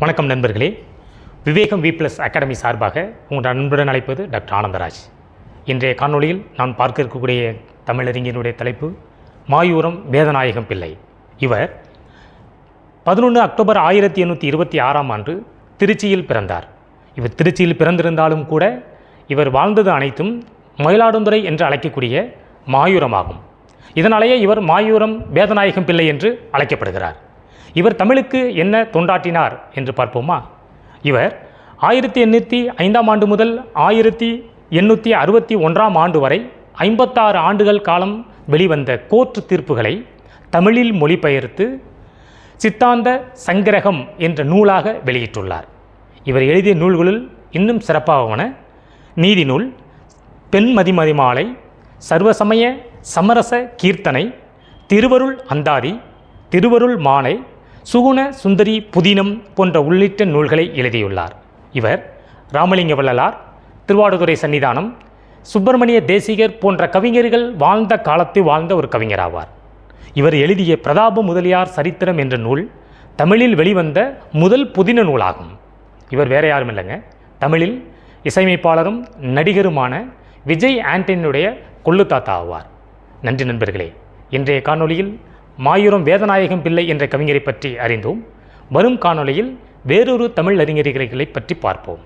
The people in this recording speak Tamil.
வணக்கம் நண்பர்களே. விவேகம் V+ அகாடமி சார்பாக உங்கள் நண்புடன் அழைப்பது டாக்டர் ஆனந்தராஜ். இன்றைய காணொளியில் நான் பார்க்க இருக்கக்கூடிய தமிழறிஞனுடைய தலைப்பு மாயூரம் வேதநாயகம் பிள்ளை. இவர் 11 அக்டோபர் 1826 திருச்சியில் பிறந்தார். இவர் திருச்சியில் பிறந்திருந்தாலும் கூட இவர் வாழ்ந்தது அனைத்தும் மயிலாடுதுறை என்று அழைக்கக்கூடிய மாயூரமாகும். இதனாலேயே இவர் மாயூரம் வேதநாயகம் பிள்ளை என்று அழைக்கப்படுகிறார். இவர் தமிழுக்கு என்ன தொண்டாற்றினார் என்று பார்ப்போமா? இவர் 1805 முதல் 1861 வரை 56 ஆண்டுகள் காலம் வெளிவந்த கோர்ட் தீர்ப்புகளை தமிழில் மொழிபெயர்த்து சித்தாந்த சங்கிரகம் என்ற நூலாக வெளியிட்டுள்ளார். இவர் எழுதிய நூல்களுள் இன்னும் சிறப்பாகவன நீதி நூல், பெண் மதிமதிமாலை, சர்வசமய சமரச கீர்த்தனை, திருவருள் அந்தாதி, திருவருள் மாலை, சுகுண சுந்தரி புதினம் போன்ற உள்ளிட்ட நூல்களை எழுதியுள்ளார். இவர் ராமலிங்க வள்ளலார், திருவாடுதுறை சன்னிதானம், சுப்பிரமணிய தேசிகர் போன்ற கவிஞர்கள் வாழ்ந்த காலத்தில் வாழ்ந்த ஒரு கவிஞராவார். இவர் எழுதிய பிரதாப முதலியார் சரித்திரம் என்ற நூல் தமிழில் வெளிவந்த முதல் புதின நூலாகும். இவர் வேற யாரும் இல்லைங்க, தமிழில் இசையமைப்பாளரும் நடிகருமான விஜய் ஆண்டனியுடைய கொள்ளு தாத்தா ஆவார். நன்றி நண்பர்களே. இன்றைய காணொளியில் மாயூரம் வேதநாயகம் பிள்ளை என்ற கவிஞரை பற்றி அறிந்தோம். வரும் காணொளியில் வேறொரு தமிழ் அறிஞர்களை பற்றி பார்ப்போம்.